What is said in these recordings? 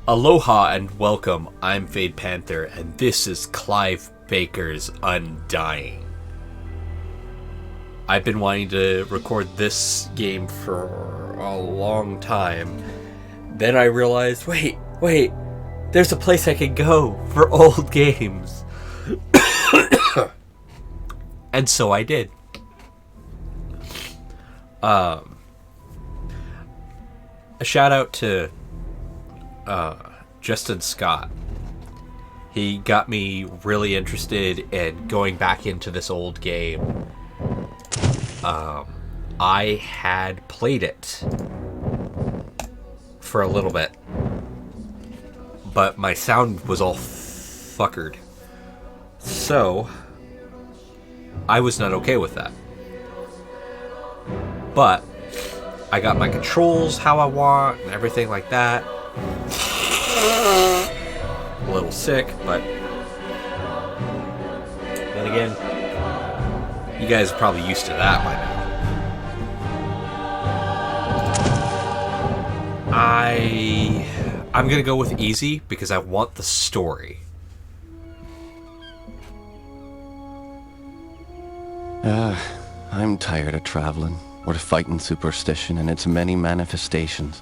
Aloha and welcome. I'm Panther, and this is Clive Baker's Undying. I've been wanting to record this game for a long time. Then I realized, wait, there's a place I can go for old games. And so I did. A shout out to Justin Scott. He got me really interested in going back into this old game. I had played it for a little bit, but my sound was all fuckered. So, I was not okay with that. But, I got my controls how I want and everything like that. A little sick, but then again, you guys are probably used to that by now. I'm gonna go with easy because I want the story. I'm tired of traveling, or fighting superstition and its many manifestations.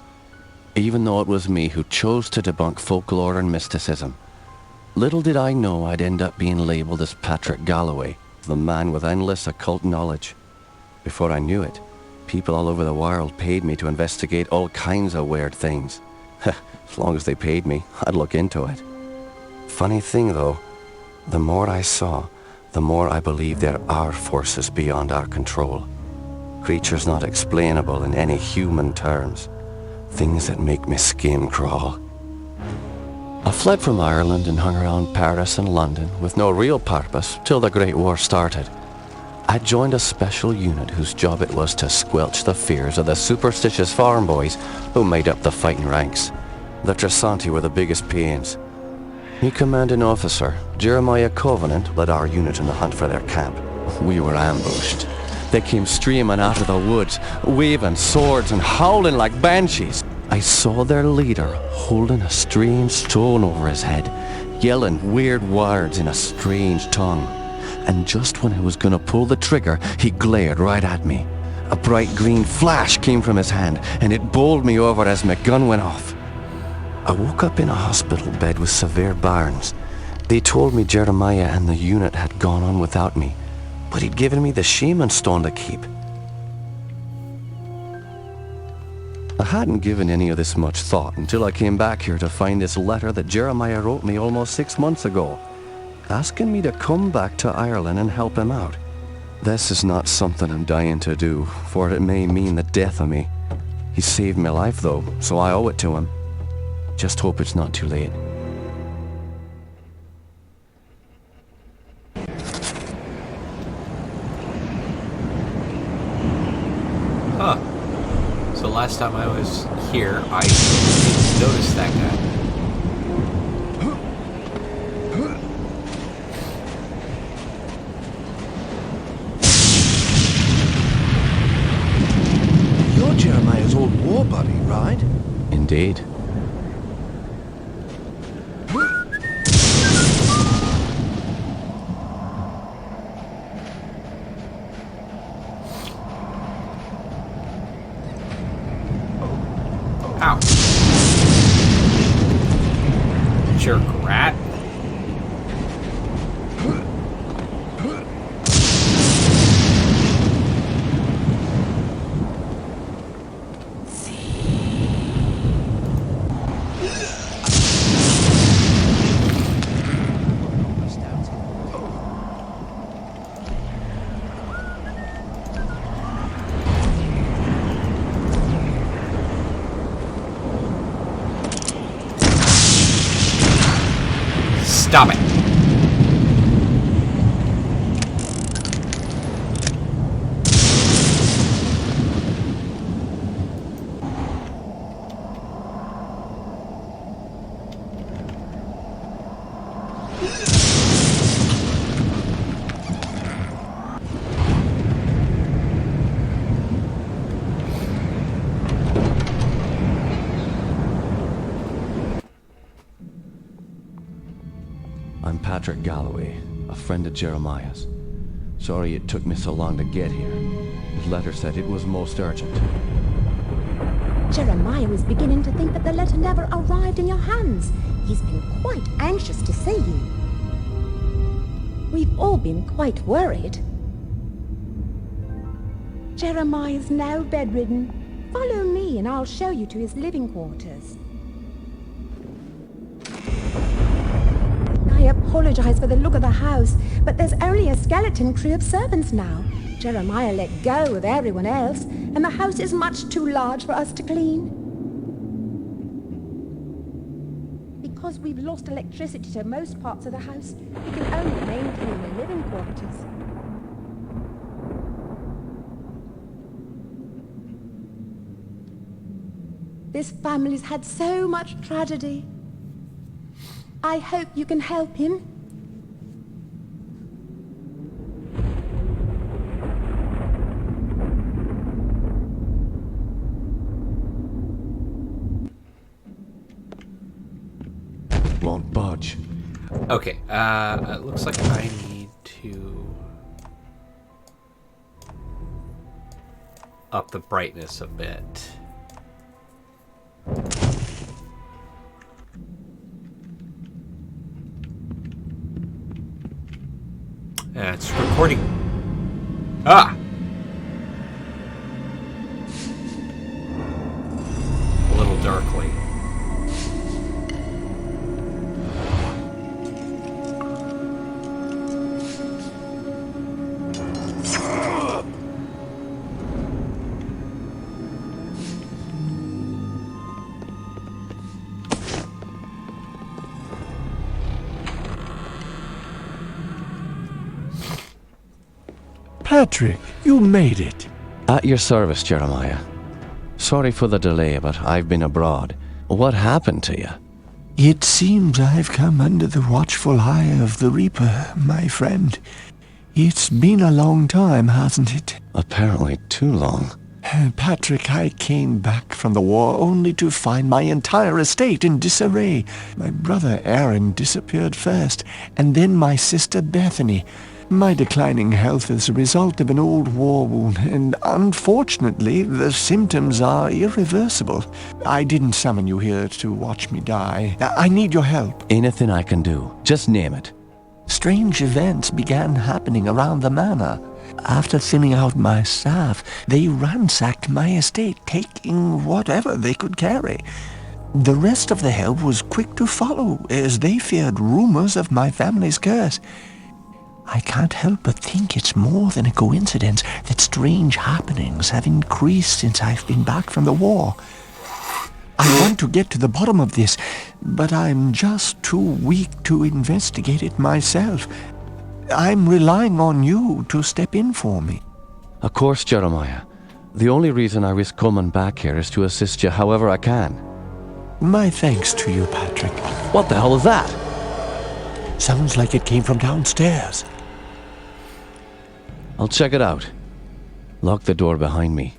Even though it was me who chose to debunk folklore and mysticism. Little did I know I'd end up being labelled as Patrick Galloway, the man with endless occult knowledge. Before I knew it, people all over the world paid me to investigate all kinds of weird things. As long as they paid me, I'd look into it. Funny thing though, the more I saw, the more I believe there are forces beyond our control. Creatures not explainable in any human terms. Things that make me skin crawl. I fled from Ireland and hung around Paris and London with no real purpose till the Great War started. I joined a special unit whose job it was to squelch the fears of the superstitious farm boys who made up the fighting ranks. The Tresanti were the biggest pains. New commanding officer, Jeremiah Covenant, led our unit in the hunt for their camp. We were ambushed. They came streaming out of the woods, waving swords and howling like banshees. I saw their leader holding a strange stone over his head, yelling weird words in a strange tongue. And just when I was gonna pull the trigger, he glared right at me. A bright green flash came from his hand, and it bowled me over as my gun went off. I woke up in a hospital bed with severe burns. They told me Jeremiah and the unit had gone on without me, but he'd given me the shaman stone to keep. I hadn't given any of this much thought until I came back here to find this letter that Jeremiah wrote me almost 6 months ago, asking me to come back to Ireland and help him out. This is not something I'm dying to do, for it may mean the death of me. He saved my life though, so I owe it to him. Just hope it's not too late. Huh. So last time I was here, I didn't notice that guy. You're Jeremiah's old war buddy, right? Indeed. Ow. Jerk rat. Stop it. I'm Patrick Galloway, a friend of Jeremiah's. Sorry it took me so long to get here. His letter said it was most urgent. Jeremiah was beginning to think that the letter never arrived in your hands. He's been quite anxious to see you. We've all been quite worried. Jeremiah's now bedridden. Follow me and I'll show you to his living quarters. I apologize for the look of the house, but there's only a skeleton crew of servants now. Jeremiah let go of everyone else, and the house is much too large for us to clean. Because we've lost electricity to most parts of the house, we can only maintain the living quarters. This family's had so much tragedy. I hope you can help him. Won't budge. Okay, it looks like I need to up the brightness a bit. It's recording. Ah! A little darkly. Patrick, you made it. At your service, Jeremiah. Sorry for the delay, but I've been abroad. What happened to you? It seems I've come under the watchful eye of the Reaper, my friend. It's been a long time, hasn't it? Apparently too long. Patrick, I came back from the war only to find my entire estate in disarray. My brother Aaron disappeared first, and then my sister Bethany. My declining health is a result of an old war wound, and unfortunately, the symptoms are irreversible. I didn't summon you here to watch me die. I need your help. Anything I can do. Just name it. Strange events began happening around the manor. After thinning out my staff, they ransacked my estate, taking whatever they could carry. The rest of the help was quick to follow, as they feared rumors of my family's curse. I can't help but think it's more than a coincidence that strange happenings have increased since I've been back from the war. I want to get to the bottom of this, but I'm just too weak to investigate it myself. I'm relying on you to step in for me. Of course, Jeremiah. The only reason I risk coming back here is to assist you however I can. My thanks to you, Patrick. What the hell is that? Sounds like it came from downstairs. I'll check it out. Lock the door behind me.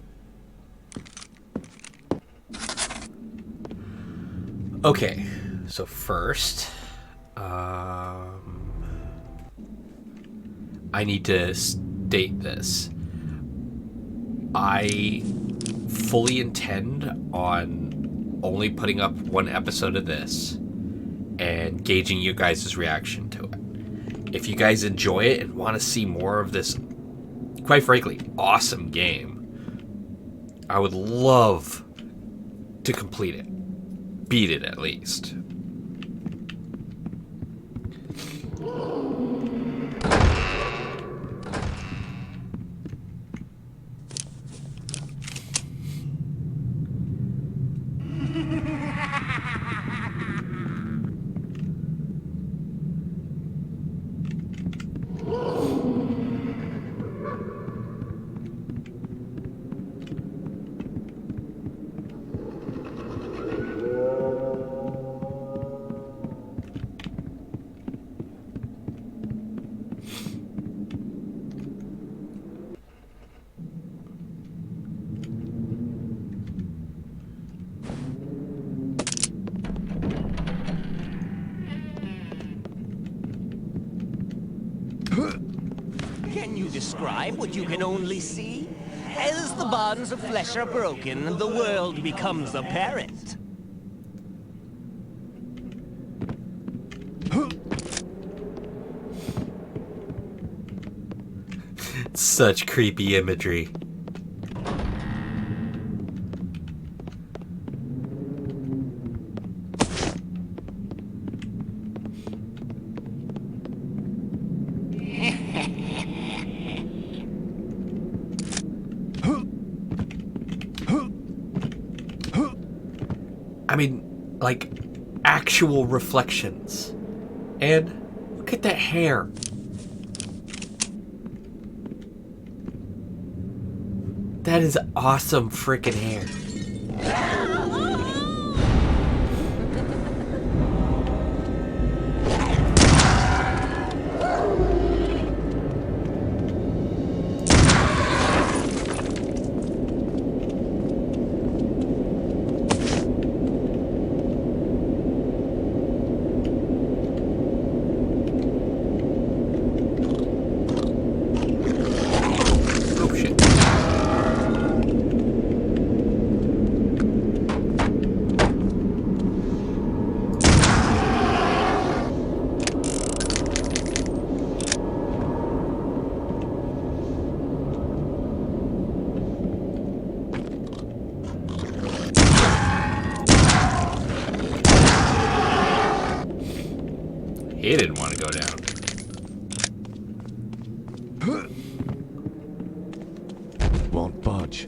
Okay, so first, I need to state this. I fully intend on only putting up one episode of this and gauging you guys' reaction to it. If you guys enjoy it and want to see more of this, quite frankly, awesome game, I would love to complete it. Beat it at least. you describe what you can only see? As the bonds of flesh are broken, the world becomes apparent. Such creepy imagery. I mean, like, actual reflections. And look at that hair. That is awesome freaking hair. Oh shit. He didn't want to go down. Won't budge.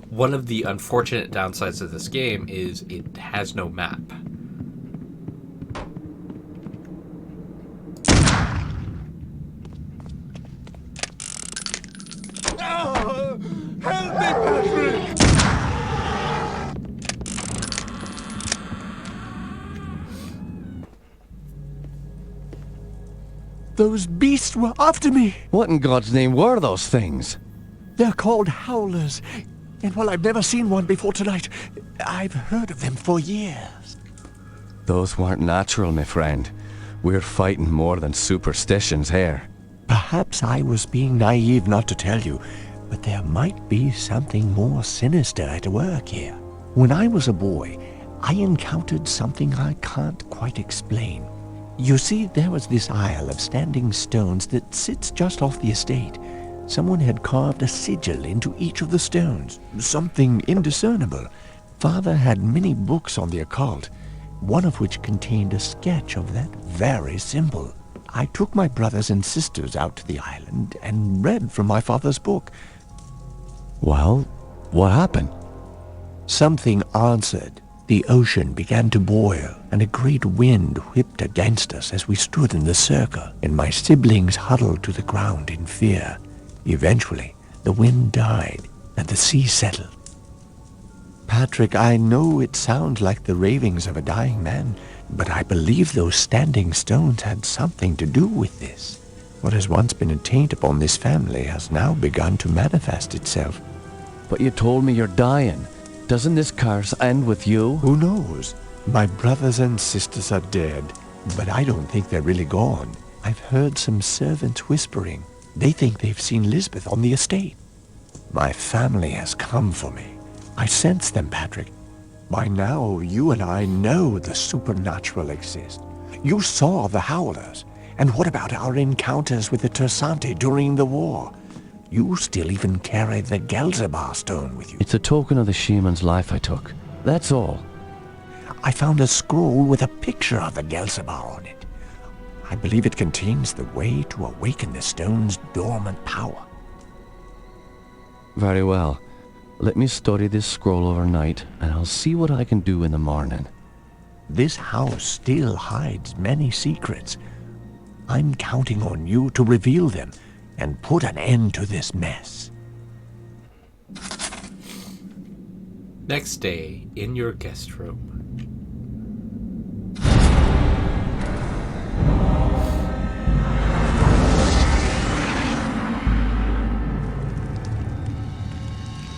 One of the unfortunate downsides of this game is it has no map. Help me, Patrick! Those beasts were after me. What in God's name were those things? They're called howlers. And while I've never seen one before tonight, I've heard of them for years. Those weren't natural, my friend. We're fighting more than superstitions here. Perhaps I was being naive not to tell you, but there might be something more sinister at work here. When I was a boy, I encountered something I can't quite explain. You see, there was this isle of standing stones that sits just off the estate. Someone had carved a sigil into each of the stones, something indiscernible. Father had many books on the occult, one of which contained a sketch of that very symbol. I took my brothers and sisters out to the island and read from my father's book. Well, what happened? Something answered. The ocean began to boil, and a great wind whipped against us as we stood in the circle, and my siblings huddled to the ground in fear. Eventually, the wind died, and the sea settled. Patrick, I know it sounds like the ravings of a dying man, but I believe those standing stones had something to do with this. What has once been a taint upon this family has now begun to manifest itself. But you told me you're dying. Doesn't this curse end with you? Who knows? My brothers and sisters are dead, but I don't think they're really gone. I've heard some servants whispering. They think they've seen Lisbeth on the estate. My family has come for me. I sense them, Patrick. By now, you and I know the supernatural exists. You saw the Howlers. And what about our encounters with the Tersanti during the war? You still even carry the Gelzebar stone with you. It's a token of the shaman's life I took. That's all. I found a scroll with a picture of the Gelzebar on it. I believe it contains the way to awaken the stone's dormant power. Very well. Let me study this scroll overnight, and I'll see what I can do in the morning. This house still hides many secrets. I'm counting on you to reveal them and put an end to this mess. Next day, in your guest room.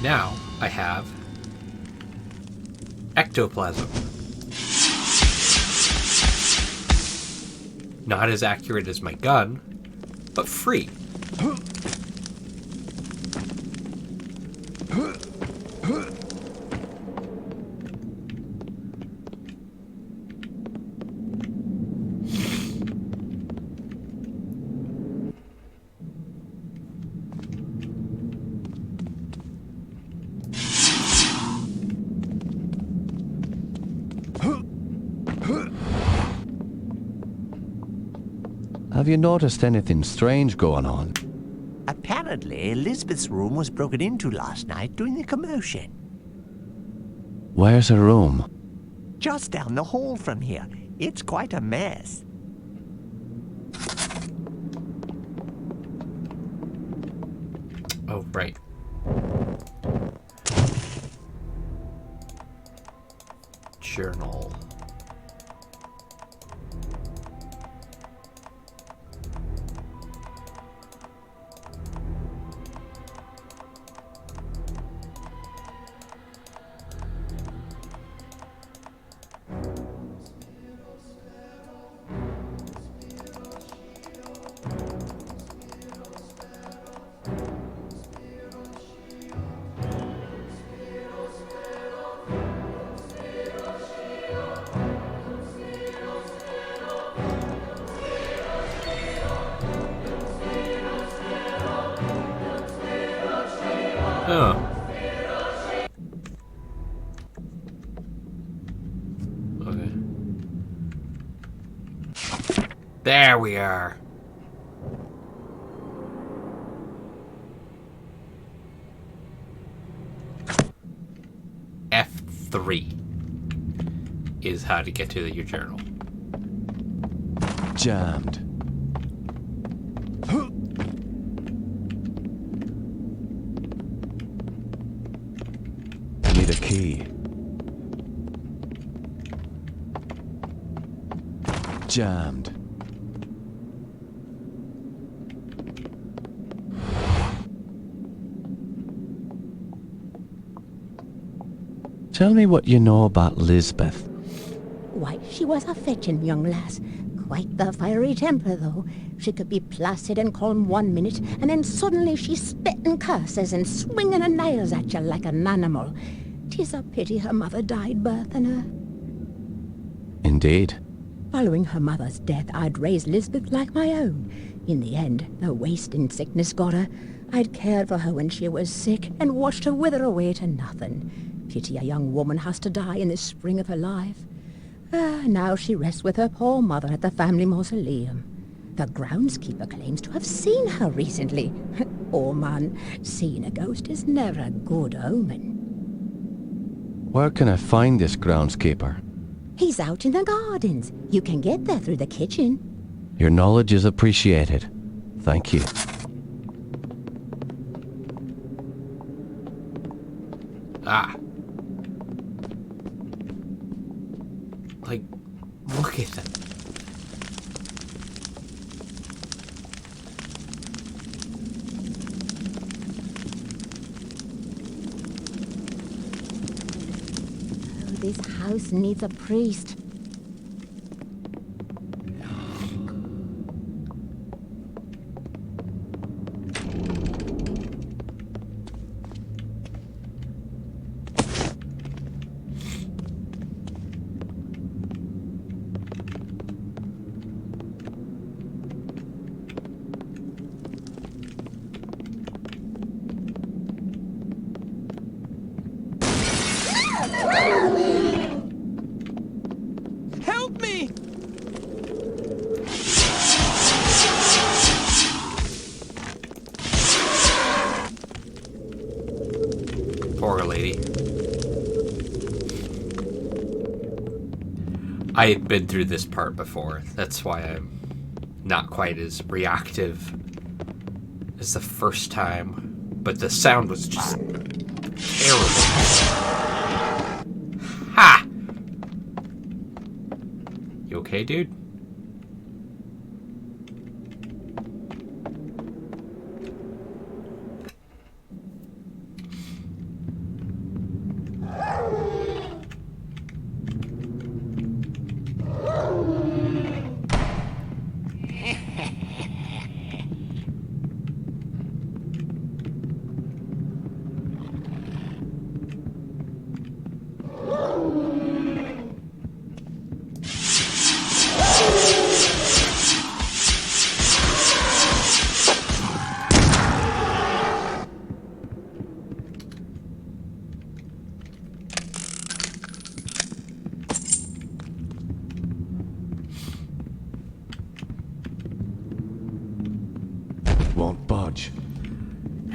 Now I have ectoplasm. Not as accurate as my gun, but free. Have you noticed anything strange going on? Apparently, Elizabeth's room was broken into last night during the commotion. Where's her room? Just down the hall from here. It's quite a mess. Oh, right. Journal. Oh. Okay. There we are. F3 is how to get to your journal. Jammed. Need a key. Jammed. Tell me what you know about Lisbeth. Why, she was a fetching young lass. Quite the fiery temper, though. She could be placid and calm one minute, and then suddenly she's spitting curses and swinging her nails at you like an animal. 'Tis a pity her mother died birthing her. Indeed. Following her mother's death, I'd raised Lisbeth like my own. In the end, the wasting sickness got her. I'd cared for her when she was sick and watched her wither away to nothing. Pity a young woman has to die in the spring of her life. Now she rests with her poor mother at the family mausoleum. The groundskeeper claims to have seen her recently. Oh man, seeing a ghost is never a good omen. Where can I find this groundskeeper? He's out in the gardens. You can get there through the kitchen. Your knowledge is appreciated. Thank you. Ah. Like, look at them. Oh, this house needs a priest. Help me! Poor lady. I had been through this part before. That's why I'm not quite as reactive as the first time. But the sound was just terrible. Ha! You okay, dude?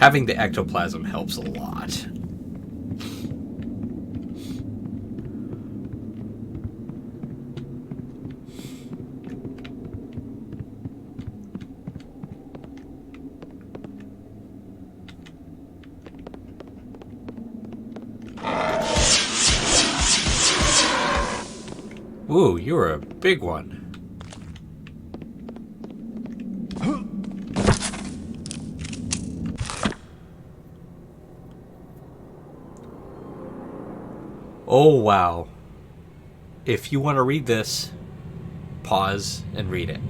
Having the ectoplasm helps a lot. Ooh, you're a big one. Oh, wow. If you want to read this, pause and read it.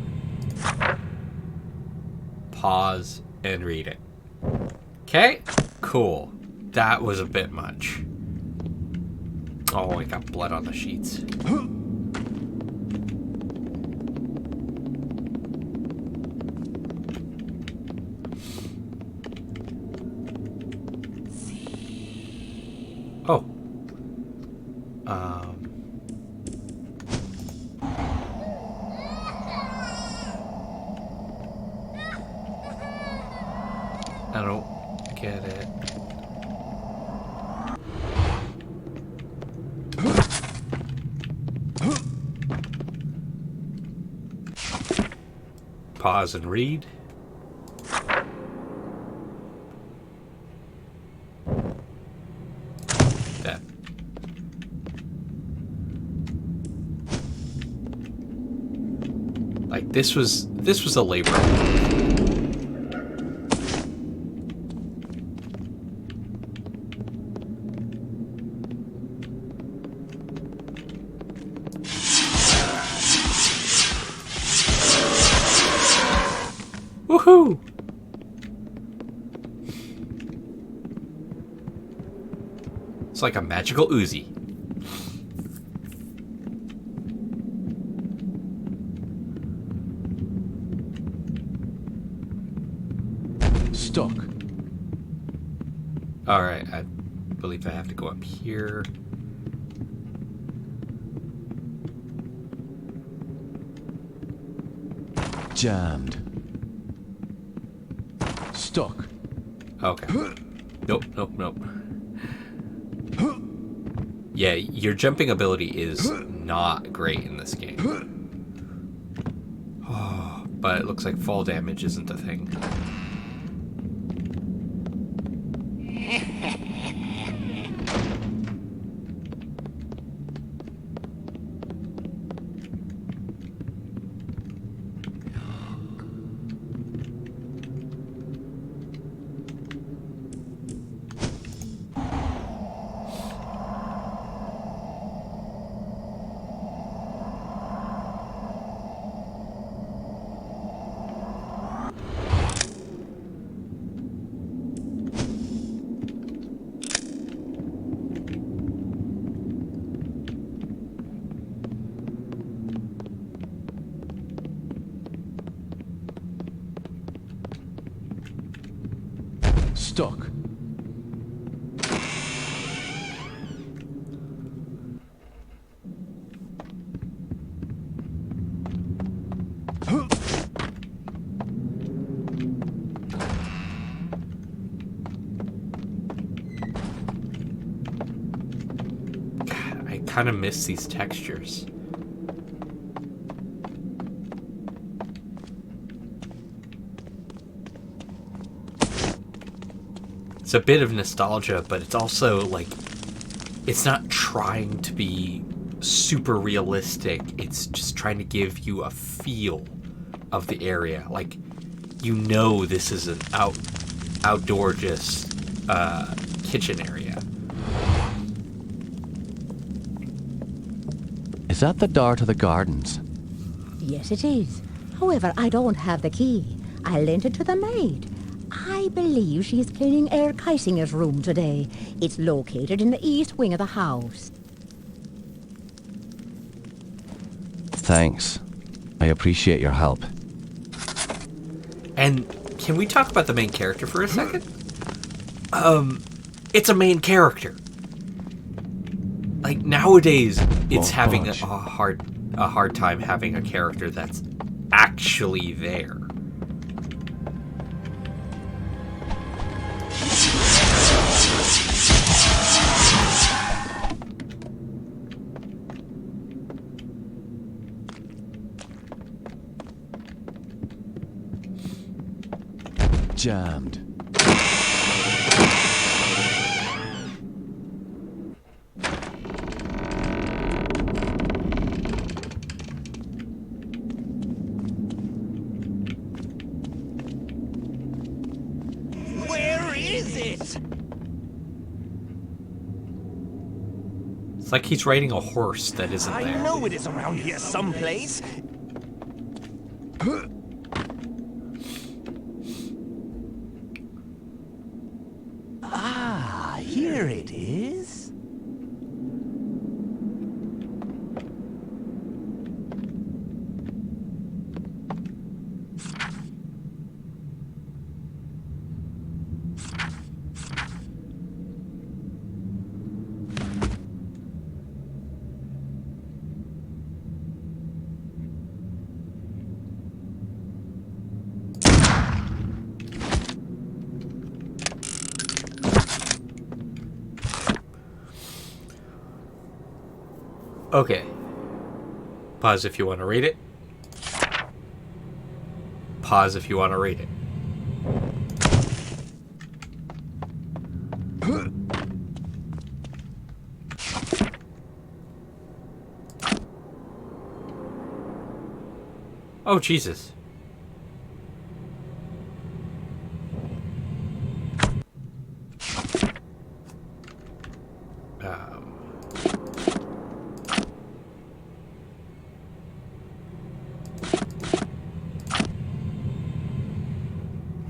Pause and read it. Okay? Cool. That was a bit much. Oh, I got blood on the sheets. Oh. I don't get it. Pause and read. That. Like this was a labor. Woohoo! It's like a magical Uzi. Stuck. Alright, I believe I have to go up here. Jammed. Stuck. Okay. Nope. Yeah, your jumping ability is not great in this game. Oh, but it looks like fall damage isn't a thing. Stuck. God, I kind of miss these textures. It's a bit of nostalgia, but it's also like it's not trying to be super realistic. It's just trying to give you a feel of the area. Like, you know, this is an outdoor just kitchen area. Is that the door to the gardens? Yes, it is. However, I don't have the key. I lent it to the maid. I believe she's cleaning Herr Keisinger's room today. It's located in the east wing of the house. Thanks. I appreciate your help. And can we talk about the main character for a second? It's a main character. Like, nowadays, it's having a hard time having a character that's actually there. jammed. Where is it? It's like he's riding a horse that isn't I there. know it is around here someplace. Ah, here it is. Okay. Pause if you want to read it. Pause if you want to read it. Oh, Jesus.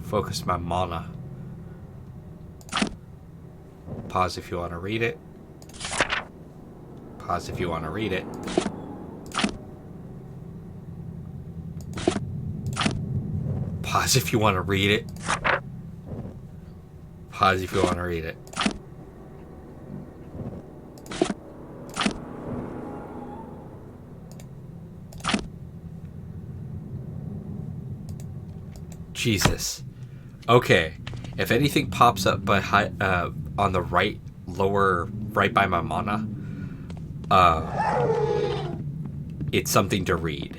Focus my mana. Pause if you want to read it. Pause if you want to read it. Pause if you want to read it. Pause if you want to read it. Jesus. Okay. If anything pops up on the right, lower right by my mana, it's something to read.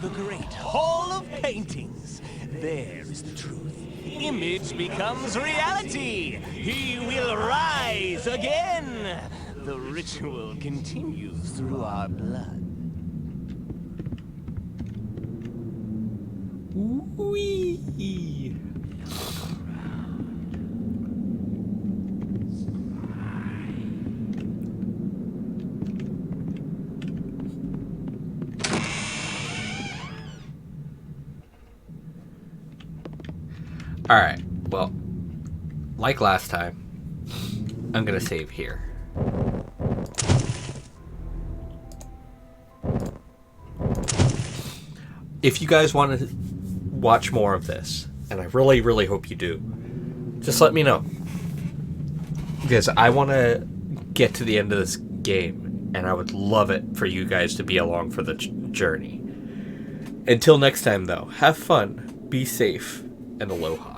The great hall of paintings. There is the truth. Image becomes reality. He will rise again. The ritual continues through our blood. Wee. Alright, well, like last time, I'm gonna save here. If you guys want to watch more of this, and I really, really hope you do, just let me know. Because I want to get to the end of this game, and I would love it for you guys to be along for the journey. Until next time, though, have fun, be safe, and aloha.